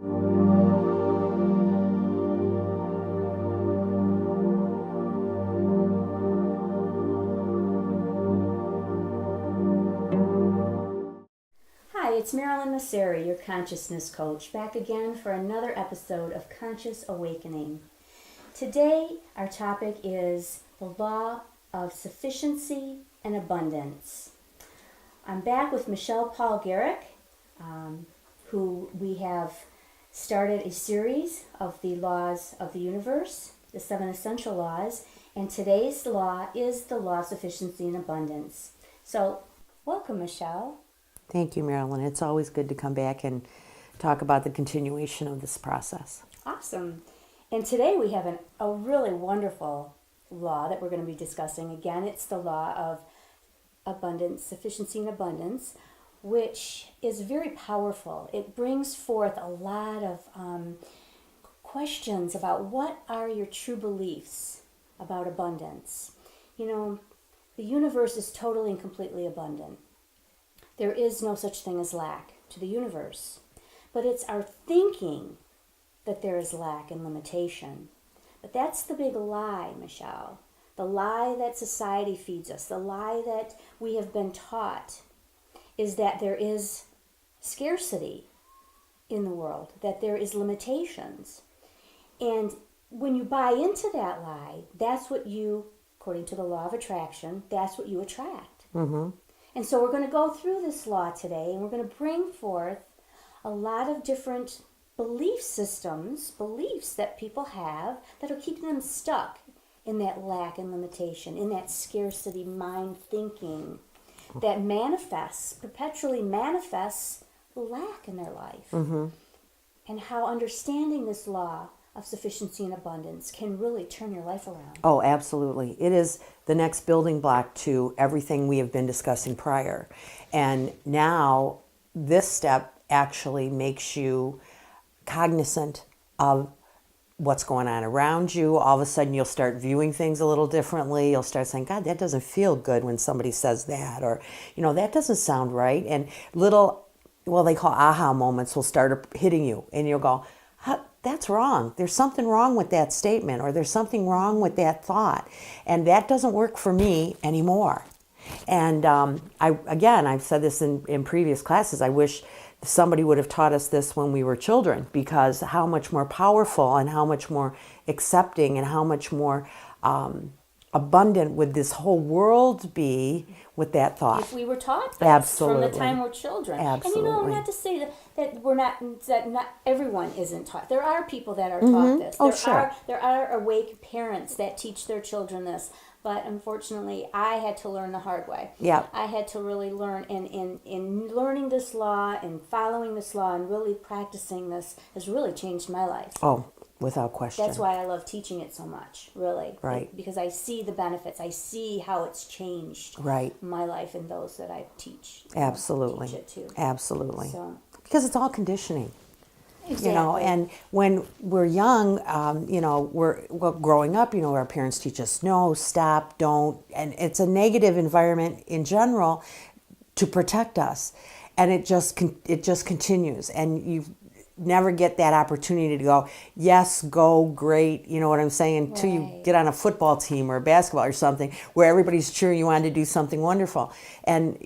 Hi, it's Marilyn Maceri, your consciousness coach, back again for another episode of Conscious Awakening. Today, our topic is the law of sufficiency and abundance. I'm back with Pawl-Gierak, who we have started a series of the laws of the universe, the 7 essential laws, and today's law is the law of sufficiency and abundance. So, welcome, Michelle. Thank you, Marilyn. It's always good to come back and talk about the continuation of this process. Awesome. And today we have a really wonderful law that we're going to be discussing. Again, it's the law of abundance, sufficiency and abundance, which is very powerful. It brings forth a lot of questions about what are your true beliefs about abundance. You know, the universe is totally and completely abundant. There is no such thing as lack to the universe. But it's our thinking that there is lack and limitation. But that's the big lie, Michelle. The lie that society feeds us, the lie that we have been taught, is that there is scarcity in the world, that there is limitations. And when you buy into that lie, that's what you, according to the law of attraction, that's what you attract. Mm-hmm. And so we're going to go through this law today, and we're going to bring forth a lot of different belief systems, beliefs that people have that are keeping them stuck in that lack and limitation, in that scarcity mind thinking that perpetually manifests lack in their life. Mm-hmm. And how understanding this law of sufficiency and abundance can really turn your life around. Oh, absolutely. It is the next building block to everything we have been discussing prior. And now this step actually makes you cognizant of what's going on around you. All of a sudden you'll start viewing things a little differently. You'll start saying, God, that doesn't feel good when somebody says that, or, that doesn't sound right. And little, they call aha moments will start hitting you, and you'll go, that's wrong. There's something wrong with that statement, or there's something wrong with that thought. And that doesn't work for me anymore. And I've said this in previous classes, I wish somebody would have taught us this when we were children, because how much more powerful and how much more accepting and how much more abundant would this whole world be with that thought. If we were taught this Absolutely. from the time we're children. Absolutely. And not to say that not everyone isn't taught. There are people that are taught this. Oh, sure. There are awake parents that teach their children this. But unfortunately, I had to learn the hard way. Yeah. I had to really learn, and in learning this law and following this law and really practicing this has really changed my life. Oh, without question. That's why I love teaching it so much, really. Right. Because I see the benefits. I see how it's changed my life and those that I teach. Absolutely. Teach it too. Absolutely. So. Because it's all conditioning. Exactly. And when we're young, we're growing up, our parents teach us no, stop, don't, and it's a negative environment in general to protect us, and it just continues, and you never get that opportunity to go, yes, go, great, you know what I'm saying, until you get on a football team or basketball or something where everybody's cheering you on to do something wonderful, and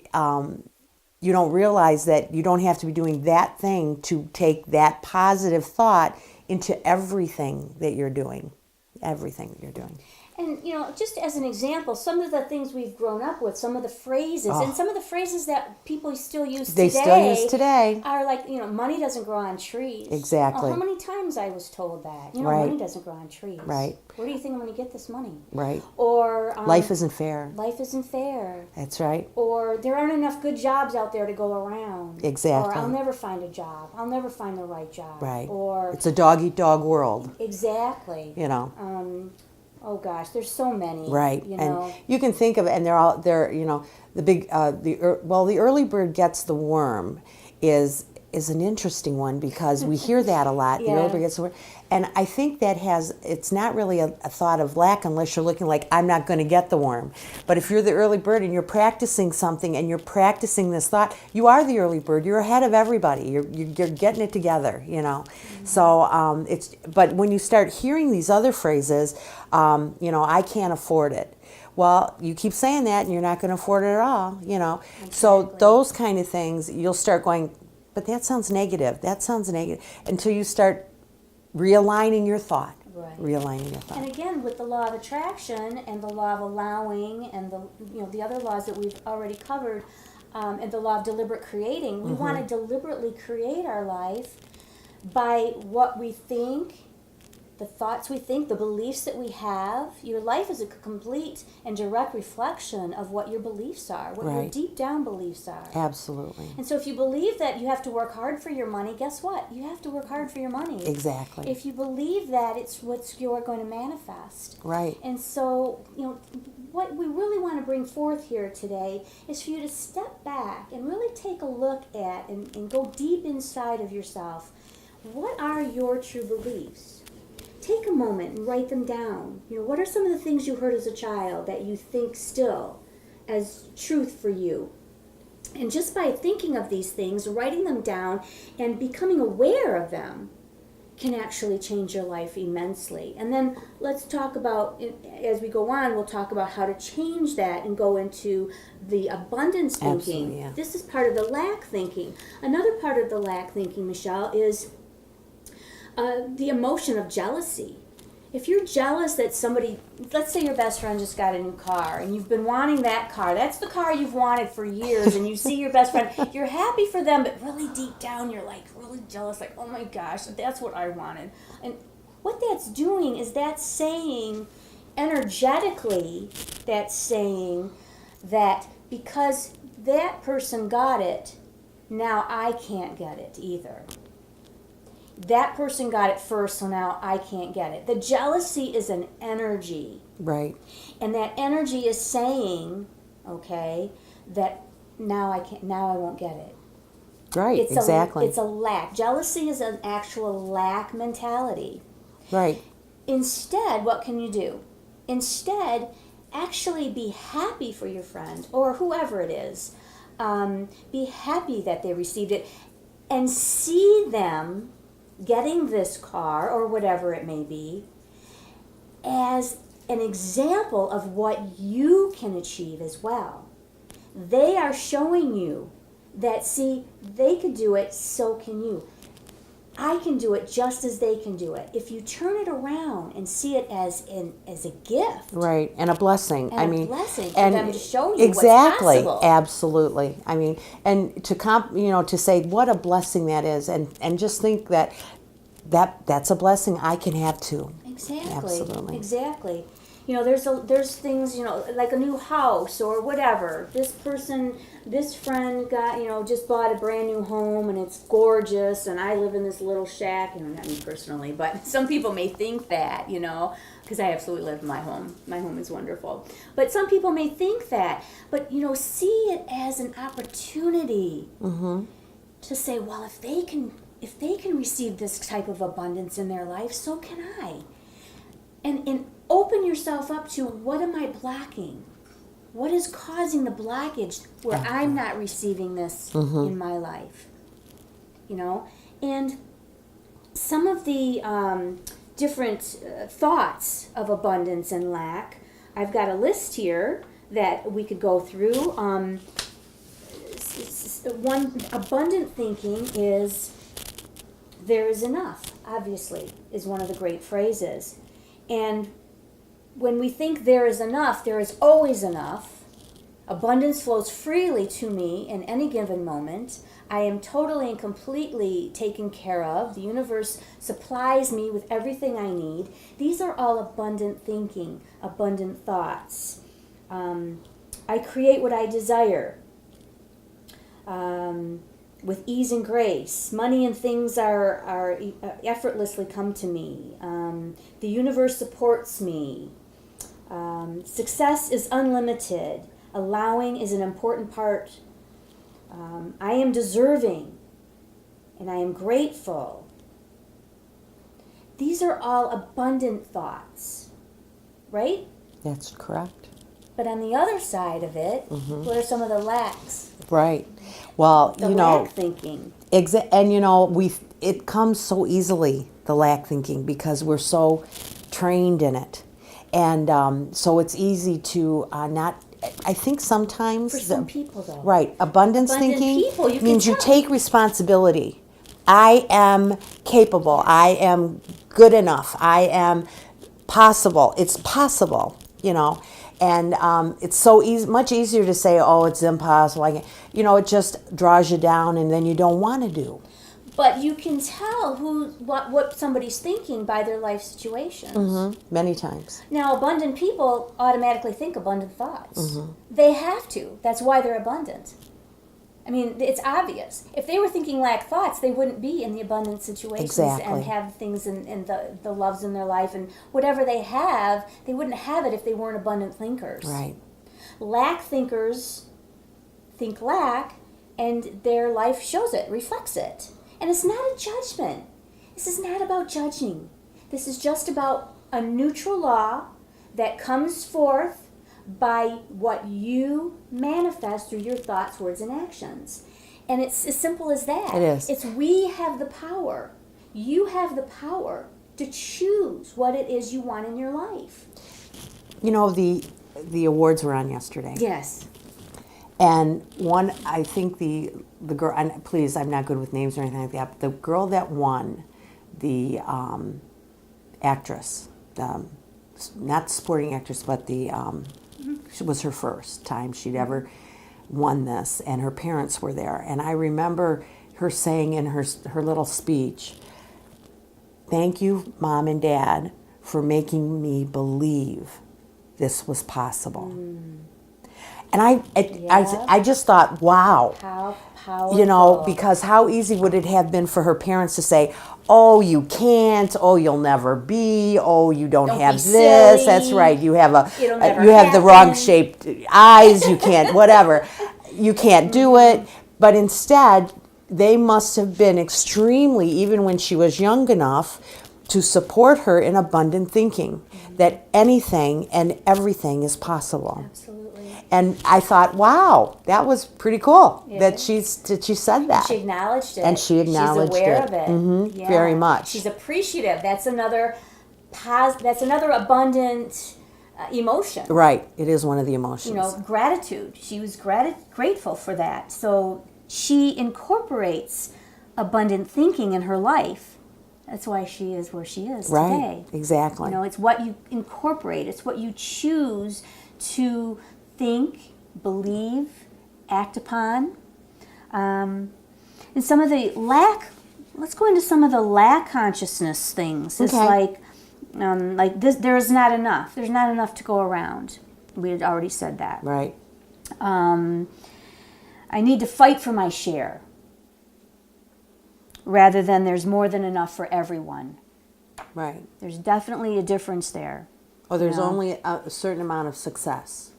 you don't realize that you don't have to be doing that thing to take that positive thought into everything that you're doing. Everything that you're doing. And, just as an example, some of the things we've grown up with, some of the phrases, and some of the phrases that people still use today are like, money doesn't grow on trees. Exactly. Oh, how many times I was told that? Right. Money doesn't grow on trees. Right. Where do you think I'm going to get this money? Right. Or life isn't fair. Life isn't fair. That's right. Or there aren't enough good jobs out there to go around. Exactly. Or I'll never find a job. I'll never find the right job. Right. Or it's a dog-eat-dog world. Exactly. Oh gosh, there's so many. Right, and you can think of it, and the early bird gets the worm is is an interesting one because we hear that a lot. The Yeah. early bird gets the worm. And I think that it's not really a thought of lack unless you're looking like, I'm not going to get the worm. But if you're the early bird and you're practicing something and you're practicing this thought, you are the early bird. You're ahead of everybody. You're getting it together, you know. Mm-hmm. So but when you start hearing these other phrases, you know, I can't afford it. Well, you keep saying that and you're not going to afford it at all, you know. Exactly. So those kind of things, you'll start going, but that sounds negative. That sounds negative. Until you start realigning your thought. Right. Realigning your thought. And again, with the law of attraction and the law of allowing and the other laws that we've already covered, and the law of deliberate creating, we want to deliberately create our life by what we think, the thoughts we think, the beliefs that we have. Your life is a complete and direct reflection of what your beliefs are, what your deep down beliefs are. Absolutely. And so if you believe that you have to work hard for your money, guess what? You have to work hard for your money. Exactly. If you believe that, it's what you're going to manifest. Right. And so, you know, what we really want to bring forth here today is for you to step back and really take a look at and go deep inside of yourself. What are your true beliefs? Take a moment and write them down. You know, what are some of the things you heard as a child that you think still as truth for you? And just by thinking of these things, writing them down, and becoming aware of them can actually change your life immensely. And then let's talk about, as we go on, we'll talk about how to change that and go into the abundance thinking. Absolutely, yeah. This is part of the lack thinking. Another part of the lack thinking, Michelle, is the emotion of jealousy. If you're jealous that somebody, let's say your best friend just got a new car and you've been wanting that car, that's the car you've wanted for years, and you see your best friend, you're happy for them, but really deep down you're like really jealous, like, oh my gosh, that's what I wanted. And what that's doing is that's saying, energetically, that's saying that because that person got it, now I can't get it either. That person got it first, so now I can't get it. The jealousy is an energy. Right. And that energy is saying, okay, that now I won't get it. Right, exactly. It's a lack. Jealousy is an actual lack mentality. Right. Instead, what can you do? Instead, actually be happy for your friend or whoever it is. Be happy that they received it and see them getting this car or whatever it may be as an example of what you can achieve as well. They are showing you that, see, they could do it, so can you. I can do it just as they can do it. If you turn it around and see it as a gift. Right, and a blessing. And a blessing for and them to show you exactly, what's possible. Absolutely. I mean, and to say what a blessing that is, and just think that's a blessing I can have too. Exactly. Absolutely. Exactly. You know, there's things, you know, like a new house or whatever. This friend got, just bought a brand new home and it's gorgeous, and I live in this little shack. You know, not me personally, but some people may think that, because I absolutely love my home. My home is wonderful. But some people may think that. But, see it as an opportunity to say, well, if they can receive this type of abundance in their life, so can I. And open yourself up to, what am I blocking? What is causing the blockage where I'm not receiving this in my life? And some of the different thoughts of abundance and lack, I've got a list here that we could go through. One abundant thinking is, there is enough, obviously, is one of the great phrases. And when we think there is enough, there is always enough. Abundance flows freely to me in any given moment. I am totally and completely taken care of. The universe supplies me with everything I need. These are all abundant thinking, abundant thoughts. I create what I desire. With ease and grace. Money and things are effortlessly come to me. The universe supports me. Success is unlimited. Allowing is an important part. I am deserving. and I am grateful. These are all abundant thoughts, right? That's correct. But on the other side of it, what are some of the lacks? Right. Well, The you know, lack thinking. and you know, it comes so easily, the lack thinking, because we're so trained in it, and so it's easy to not. I think sometimes For some people, though. right, abundance Abundant thinking people, you can means you tell. take responsibility. I am capable. I am good enough. I am possible. It's possible, you know. And it's so easy, much easier to say, "Oh, it's impossible." I can't. You know, it just draws you down, and then you don't want to do. But you can tell what somebody's thinking by their life situations. Many times. Now, abundant people automatically think abundant thoughts. They have to. That's why they're abundant. I mean, it's obvious. If they were thinking lack thoughts, they wouldn't be in the abundant situations Exactly. and have things in the loves in their life. And whatever they have, they wouldn't have it if they weren't abundant thinkers. Right. Lack thinkers think lack, and their life shows it, reflects it. And it's not a judgment. This is not about judging. This is just about a neutral law that comes forth by what you manifest through your thoughts, words, and actions. And it's as simple as that. It is. It's we have the power. You have the power to choose what it is you want in your life. You know, the awards were on yesterday. Yes. And one, I think the girl, and please, I'm not good with names or anything like that, but the girl that won, the actress, not sporting actress, but it was her first time she'd ever won this, and her parents were there. And I remember her saying in her little speech, "Thank you, Mom and Dad, for making me believe this was possible." And I just thought, wow. How powerful. You know, because how easy would it have been for her parents to say, "Oh, you can't. Oh, you'll never be. Oh, you don't have be this. silly. That's right. You have It'll never you have the wrong happen." shaped eyes. You can't whatever. You can't do it." But instead, they must have been extremely, even when she was young enough, to support her in abundant thinking that anything and everything is possible. Absolutely. And I thought, wow, that was pretty cool Yeah. that she said that. She acknowledged it. And she acknowledged She's aware it. of it. Mhm, Yeah. very much. She's appreciative. That's another abundant emotion. Right. It is one of the emotions. You know, gratitude. She was grateful for that. So she incorporates abundant thinking in her life. That's why she is where she is right. today. Exactly. You know, it's what you incorporate. It's what you choose to think, believe, act upon. And some of the lack, let's go into some of the lack consciousness things. It's Okay. like this, there's not enough. There's not enough to go around. We had already said that. Right. I need to fight for my share, rather than there's more than enough for everyone. Right. There's definitely a difference there. Or there's No. only a certain amount of success.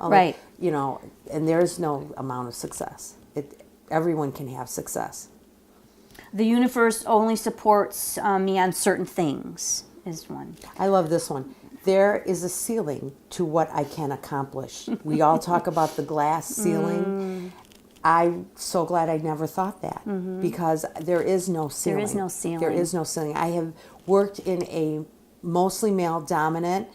Right. You know, and there's no amount of success. Everyone can have success. The universe only supports me on certain things, is one. I love this one. There is a ceiling to what I can accomplish. We all talk about the glass ceiling. I'm so glad I never thought that because there is no ceiling. There is no ceiling. There is no ceiling. I have worked in a mostly male dominant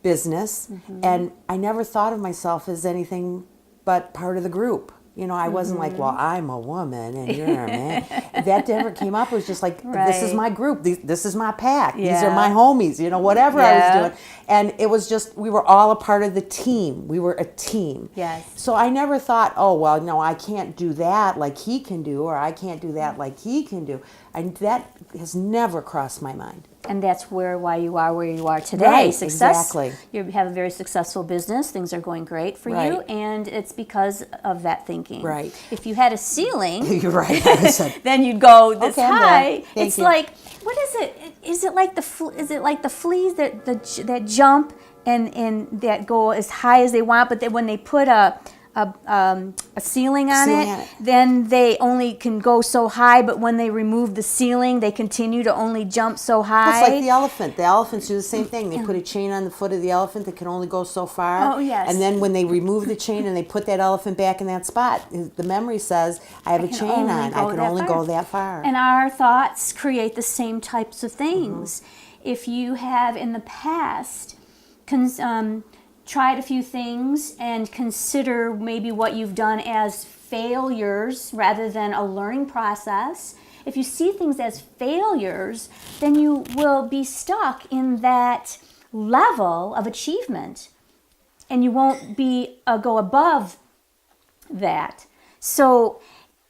business and I never thought of myself as anything but part of the group. You know, I wasn't like, well, I'm a woman and you're a man. That never came up. It was just like, this is Right. my group. This is my pack. These are Yeah. my homies, you know, whatever I Yeah. was doing. And it was just, we were all a part of the team. We were a team. Yes. So I never thought, oh, well, no, I can't do that like he can do, or I can't do that like he can do. And that has never crossed my mind. And that's why you are where you are today. Right, Success. exactly. You have a very successful business. Things are going great for you, Right. and it's because of that thinking. Right. If you had a ceiling, You're right. I said, then you'd go this Okay, I'm done. high. Thank It's you. like, what is it? Is it like the fleas that jump and that go as high as they want, but then when they put a a ceiling on Ceiling it, on it. then they only can go so high, but when they remove the ceiling, they continue to only jump so high. It's like the elephant. The elephants do the same thing. They put a chain on the foot of the elephant that can only go so far. Oh, yes. And then when they remove the chain and they put that elephant back in that spot, the memory says, I have a chain on. I can only go that far. And our thoughts create the same types of things. If you have in the past tried a few things and consider maybe what you've done as failures rather than a learning process, if you see things as failures, then you will be stuck in that level of achievement and you won't be go above that. So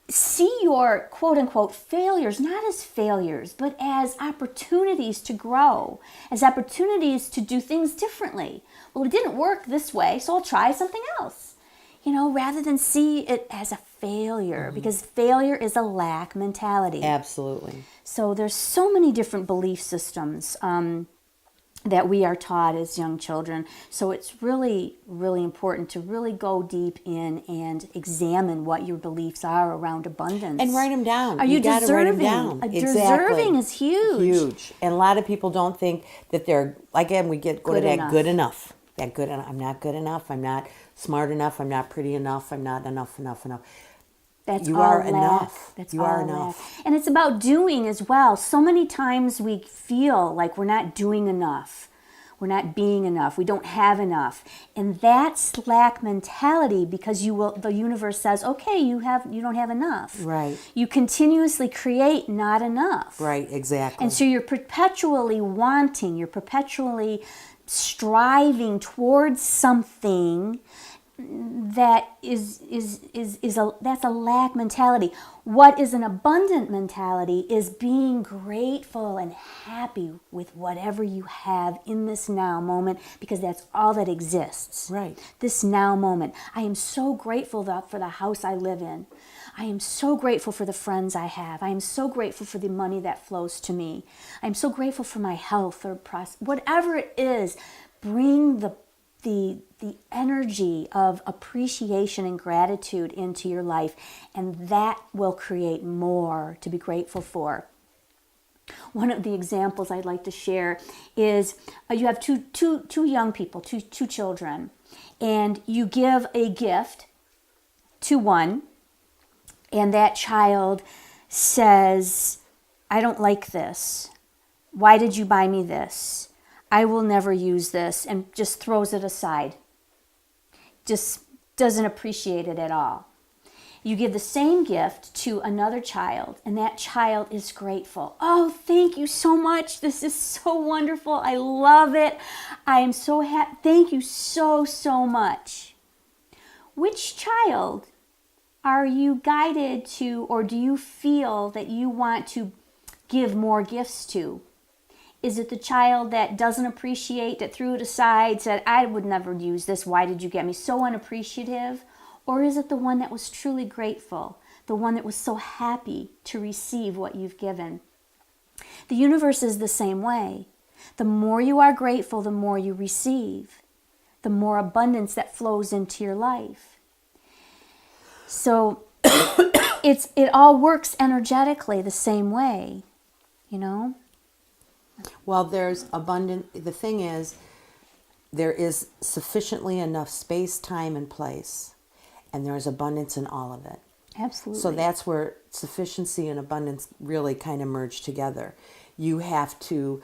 see your quote-unquote failures not as failures, but as opportunities to grow, as opportunities to do things differently. Well, it didn't work this way, so I'll try something else. Rather than see it as a failure, because failure is a lack mentality. Absolutely. So there's so many different belief systems that we are taught as young children. So it's really, really important to really go deep in and examine what your beliefs are around abundance. And write them down. Are you gotta write them deserving? down. Deserving is huge. Huge. And a lot of people don't think that they're, again, we go to Good that enough. good enough. That good enough. I'm not good enough. I'm not smart enough. I'm not pretty enough. I'm not enough. That's You all are lack. enough. That's You all are lack. enough. And it's about doing as well. So many times we feel like we're not doing enough. We're not being enough. We don't have enough. And that's lack mentality, because the universe says, okay, you don't have enough. Right. You continuously create not enough. Right, exactly. And so you're perpetually wanting, you're perpetually striving towards something that that's a lack mentality. What is an abundant mentality is being grateful and happy with whatever you have in this now moment, because that's all that exists. Right. This now moment. I am so grateful for the house I live in. I am so grateful for the friends I have. I am so grateful for the money that flows to me. I am so grateful for my health or whatever it is. Bring the energy of appreciation and gratitude into your life, and that will create more to be grateful for. One of the examples I'd like to share is you have two young people, two children, and you give a gift to one, and that child says, I don't like this. Why did you buy me this? I will never use this, and just throws it aside. Just doesn't appreciate it at all. You give the same gift to another child, and that child is grateful. Oh, thank you so much. This is so wonderful. I love it. I am so happy. Thank you so, so much. Which child are you guided to, or do you feel that you want to give more gifts to? Is it the child that doesn't appreciate, that threw it aside, said, I would never use this, why did you get me? So unappreciative? Or is it the one that was truly grateful, the one that was so happy to receive what you've given? The universe is the same way. The more you are grateful, the more you receive, the more abundance that flows into your life. So it all works energetically the same way, Well, there's abundant. The thing is, there is sufficiently enough space, time, and place, and there's abundance in all of it. Absolutely. So that's where sufficiency and abundance really kind of merge together. You have to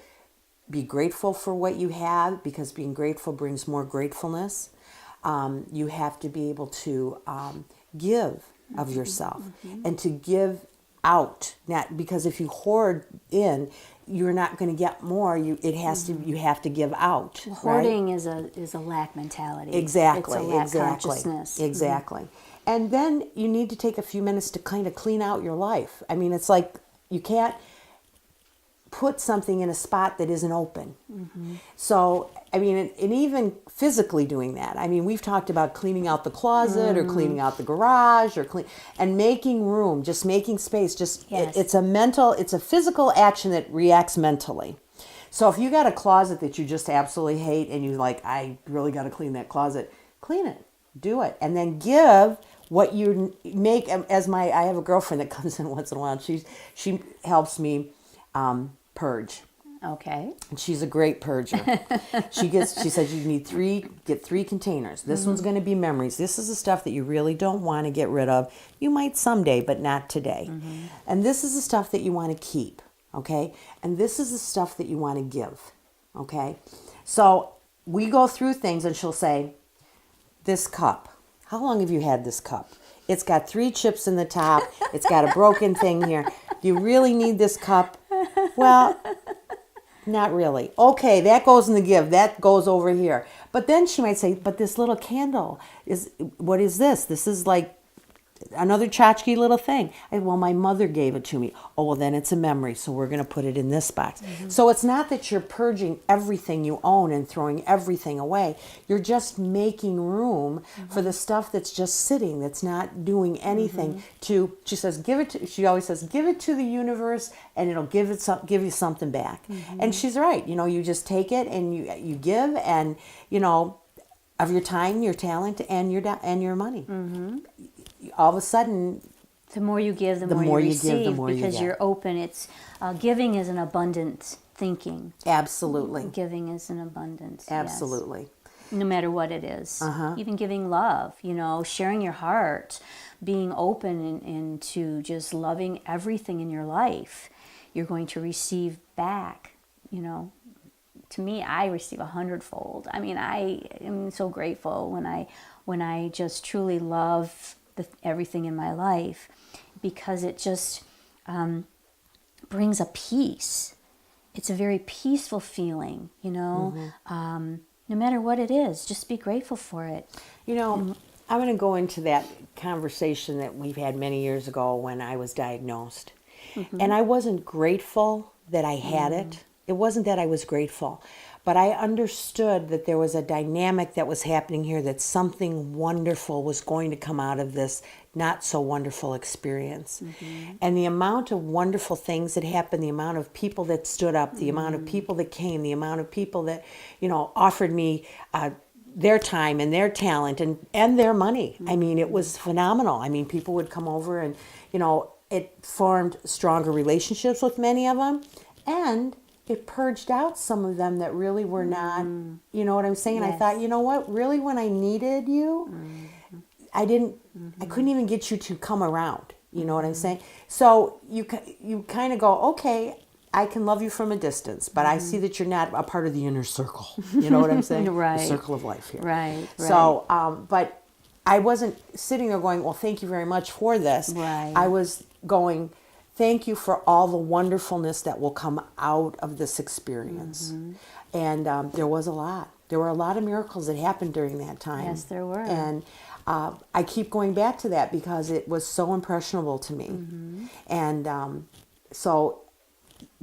be grateful for what you have, because being grateful brings more gratefulness. You have to be able to give of yourself, and to give out. Not because if you hoard in, you're not going to get more. You have to give out. Hoarding is a lack mentality. Exactly. It's a lack exactly. consciousness. Exactly. And then you need to take a few minutes to kind of clean out your life. I mean, it's like you can't put something in a spot that isn't open. So, I mean, and even physically doing that. I mean, we've talked about cleaning out the closet or cleaning out the garage and making room, just making space. Yes. It's a physical action that reacts mentally. So if you got a closet that you just absolutely hate and you like, I really got to clean that closet, clean it. Do it. And then give what you make. I have a girlfriend that comes in once in a while. She helps me purge. Okay. And she's a great purger. She says you need get three containers. This one's going to be memories. This is the stuff that you really don't want to get rid of. You might someday, but not today. And this is the stuff that you want to keep, okay? And this is the stuff that you want to give, okay? So we go through things and she'll say, this cup, how long have you had this cup? It's got 3 chips in the top. It's got a broken thing here. Do you really need this cup? Well, not really. Okay, that goes in the give. That goes over here. But then she might say, but this little candle, what is this? This is like another tchotchke little thing. Well, my mother gave it to me. Oh, well, then it's a memory, so we're going to put it in this box. So it's not that you're purging everything you own and throwing everything away. You're just making room for the stuff that's just sitting, that's not doing anything she always says, give it to the universe and it'll give you something back. And she's right. You just take it and you give, and, of your time, your talent, and your money. All of a sudden, the more you give, the more you receive, give, the more because you get. you're open. It's giving is an abundant thinking. Absolutely. Giving is an abundance. Absolutely. Yes. No matter what it is. Even giving love, sharing your heart, being open and to just loving everything in your life, you're going to receive back, To me, I receive 100-fold. I mean, I am so grateful when I just truly love everything in my life, because it just brings a peace. It's a very peaceful feeling, no matter what it is, just be grateful for it. I'm going to go into that conversation that we've had many years ago when I was diagnosed. And I wasn't grateful that I had it. It wasn't that I was grateful, but I understood that there was a dynamic that was happening here, that something wonderful was going to come out of this not so wonderful experience. And the amount of wonderful things that happened, the amount of people that stood up, the amount of people that came, the amount of people that, offered me their time and their talent and their money. I mean, it was phenomenal. I mean, people would come over and, it formed stronger relationships with many of them. And it purged out some of them that really were not, you know what I'm saying? Yes. I thought, you know what, really when I needed you, I couldn't even get you to come around. You know what I'm saying? So you kind of go, okay, I can love you from a distance, but I see that you're not a part of the inner circle. You know what I'm saying? Right. The circle of life here. Right. So, but I wasn't sitting there going, well, thank you very much for this. Right. I was going, thank you for all the wonderfulness that will come out of this experience. And there was a lot. There were a lot of miracles that happened during that time. Yes, there were. And I keep going back to that because it was so impressionable to me. And so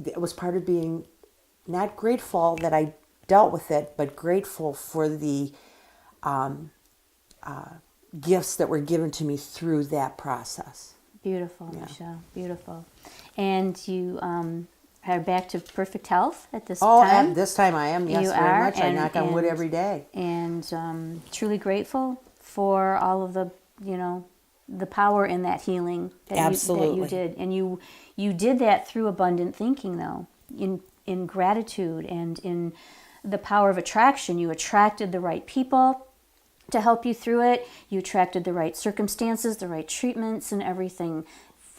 it was part of being not grateful that I dealt with it, but grateful for the gifts that were given to me through that process. Beautiful, Michelle. Beautiful. And you are back to perfect health at this time? Oh, this time I am. Yes, You very are, much. I knock on wood every day. And truly grateful for all of the, the power in that healing that Absolutely. you did. And you did that through abundant thinking, though, in gratitude and in the power of attraction. You attracted the right people to help you through it. You attracted the right circumstances, the right treatments and everything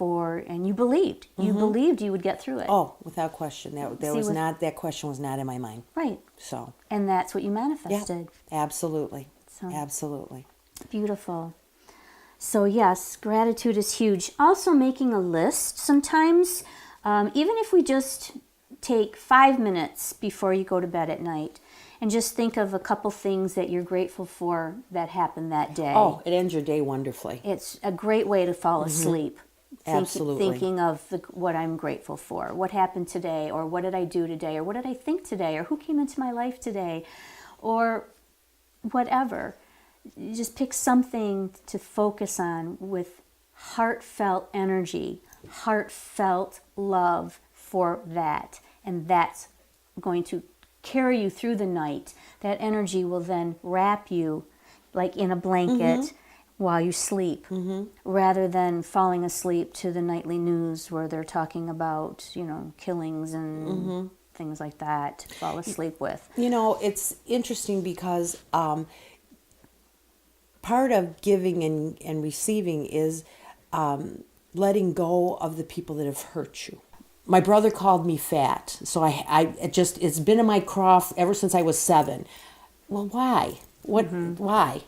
and you believed. You believed you would get through it. Oh, without question. That question was not in my mind. Right. So. And that's what you manifested. Yeah, absolutely. So. Absolutely. Beautiful. So yes, gratitude is huge. Also making a list sometimes, even if we just take 5 minutes before you go to bed at night, and just think of a couple things that you're grateful for that happened that day. Oh, it ends your day wonderfully. It's a great way to fall asleep. Absolutely. Thinking of what I'm grateful for. What happened today, or what did I do today, or what did I think today, or who came into my life today, or whatever. You just pick something to focus on with heartfelt energy, heartfelt love for that. And that's going to carry you through the night. That energy will then wrap you like in a blanket while you sleep, rather than falling asleep to the nightly news where they're talking about, killings and things like that to fall asleep with. It's interesting because part of giving and receiving is letting go of the people that have hurt you. My brother called me fat, so it's been in my craw ever since I was 7. Well, why? Why?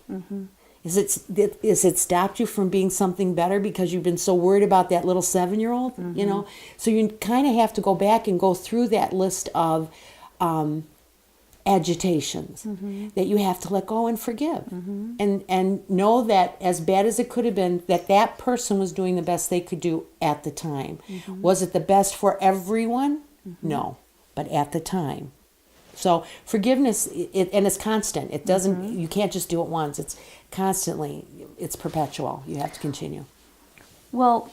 Is it stopped you from being something better because you've been so worried about that little 7-year-old? So you kind of have to go back and go through that list of agitations that you have to let go and forgive, and know that as bad as it could have been, that person was doing the best they could do at the time. Was it the best for everyone? No, but at the time. So forgiveness, and it's constant. It doesn't. You can't just do it once. It's constantly. It's perpetual. You have to continue. Well,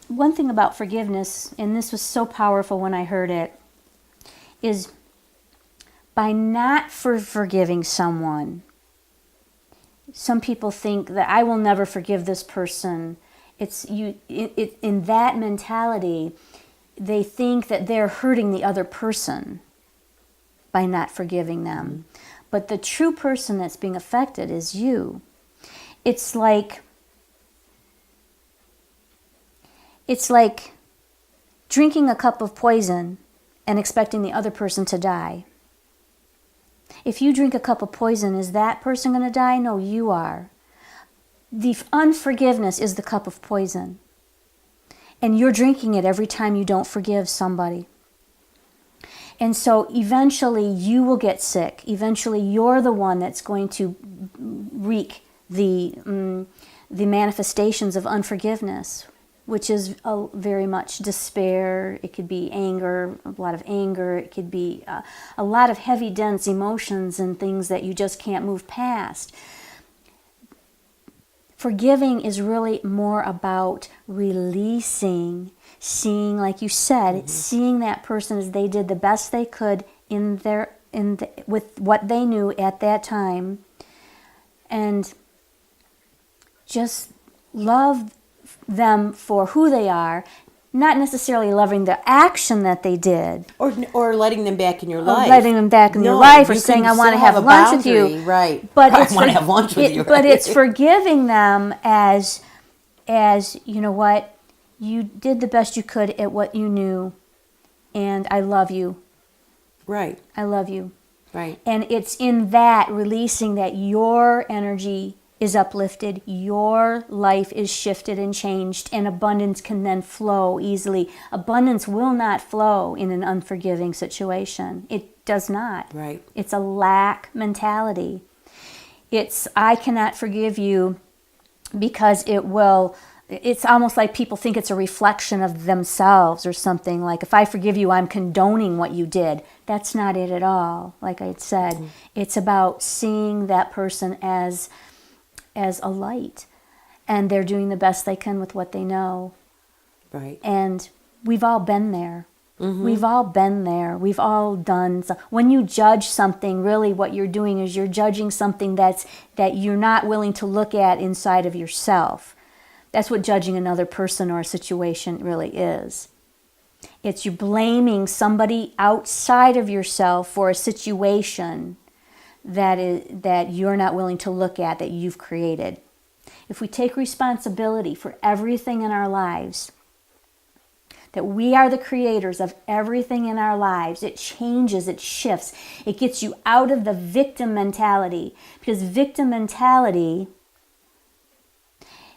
one thing about forgiveness, and this was so powerful when I heard it, is by not forgiving someone. Some people think that I will never forgive this person. In that mentality, they think that they're hurting the other person by not forgiving them. But the true person that's being affected is you. It's like drinking a cup of poison and expecting the other person to die. If you drink a cup of poison, is that person going to die? No, you are. The unforgiveness is the cup of poison. And you're drinking it every time you don't forgive somebody. And so eventually you will get sick. Eventually you're the one that's going to wreak the manifestations of unforgiveness, which is very much despair. It could be anger, a lot of anger. It could be a lot of heavy, dense emotions and things that you just can't move past. Forgiving is really more about releasing, seeing, like you said, seeing that person as they did the best they could with what they knew at that time, and just love them for who they are, not necessarily loving the action that they did, or letting them back in your life, your life, or saying I want to have lunch with you, right? But I want to have lunch with you, but it's forgiving them as you know what, you did the best you could at what you knew, and I love you, right? I love you, right? And it's in that releasing that your energy is uplifted, your life is shifted and changed, and abundance can then flow easily. Abundance will not flow in an unforgiving situation. It does not. Right. It's a lack mentality. It's, I cannot forgive you because it's almost like people think it's a reflection of themselves or something. Like, if I forgive you, I'm condoning what you did. That's not it at all. Like I had said, it's about seeing that person as a light, and they're doing the best they can with what they know. Right. And we've all been there. We've all been there. We've all done. When you judge something, really what you're doing is you're judging something that you're not willing to look at inside of yourself. That's what judging another person or a situation really is. It's you blaming somebody outside of yourself for a situation that you're not willing to look at, that you've created. If we take responsibility for everything in our lives, that we are the creators of everything in our lives, it changes, it shifts. It gets you out of the victim mentality, because victim mentality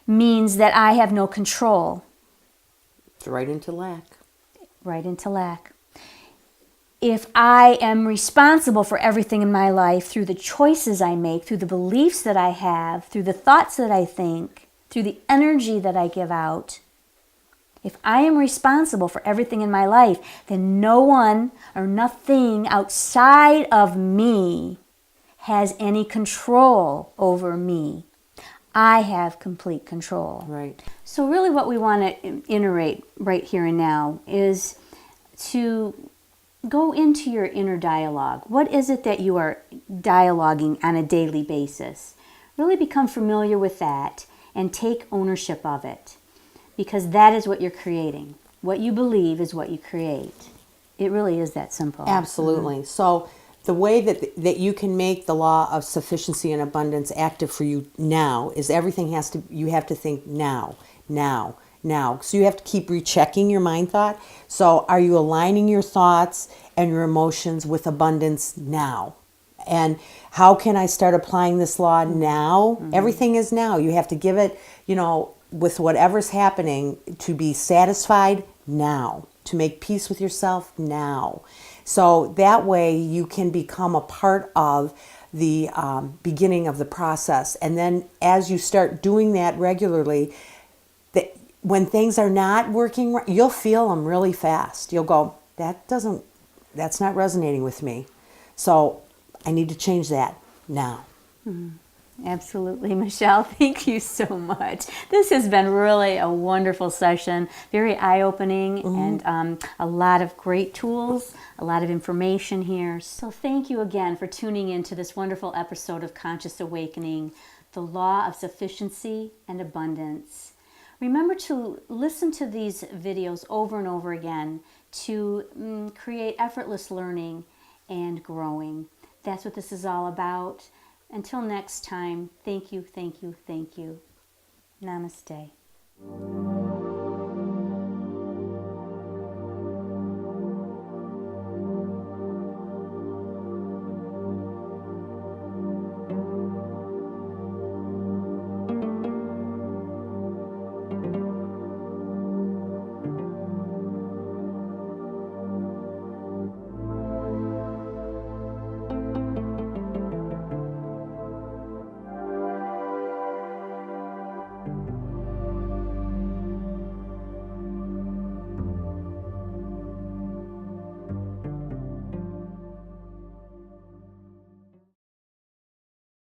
means that I have no control. It's right into lack. Right into lack. If I am responsible for everything in my life through the choices I make, through the beliefs that I have, through the thoughts that I think, through the energy that I give out, if I am responsible for everything in my life, then no one or nothing outside of me has any control over me. I have complete control. Right. So really what we want to iterate right here and now is to go into your inner dialogue. What is it that you are dialoguing on a daily basis? Really become familiar with that and take ownership of it, because that is what you're creating. What you believe is what you create. It really is that simple. Absolutely. So the way that you can make the law of sufficiency and abundance active for you now is you have to think now. So you have to keep rechecking your mind thought. So are you aligning your thoughts and your emotions with abundance now? And how can I start applying this law now? Everything is now. You have to give it, with whatever's happening, to be satisfied now, to make peace with yourself now. So that way you can become a part of the beginning of the process. And then as you start doing that regularly, when things are not working, you'll feel them really fast. You'll go, that's not resonating with me. So I need to change that now. Absolutely, Michelle. Thank you so much. This has been really a wonderful session, very eye-opening, and a lot of great tools, a lot of information here. So thank you again for tuning in to this wonderful episode of Conscious Awakening, the Law of Sufficiency and Abundance. Remember to listen to these videos over and over again to create effortless learning and growing. That's what this is all about. Until next time, thank you, thank you, thank you. Namaste.